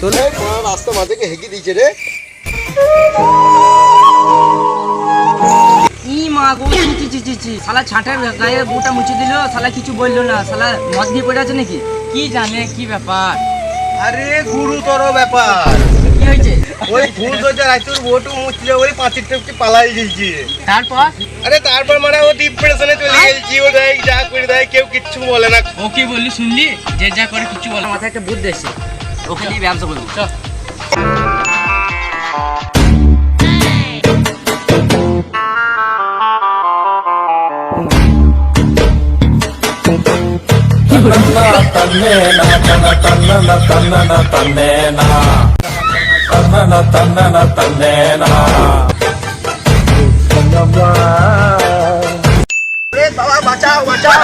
তোলে রাস্তা মাঝে হেঁকে দিয়েছে রে। ই মা গো, চি শালা ছাঁটের গায়ে বুটা মুছে দিল, শালা কিছু বললো না, শালা মদ দিয়ে পড়ে আছে নাকি? কি জানে কি ব্যাপার? আরে গুরুতর ব্যাপার। কি হয়েছে? ওই ভুল ধরছে রাইতুর বউটু মুছলে ওই পাঁচির টেপটি পালাই গেছি। তারপর? আরে তারপর মানে ও ডিপ্রেশনে চলে গেছি, ও দেয় যা করে দেয়, কেউ কিচ্ছু বলে না। ও কি বললি শুনলি? যে যা করে কিছু বলে, মাথায় একটা বুদ্ধি এসে ওকে নিয়ে ব্যবসা করবো। চল বাবা বাঁচাও বাঁচাও।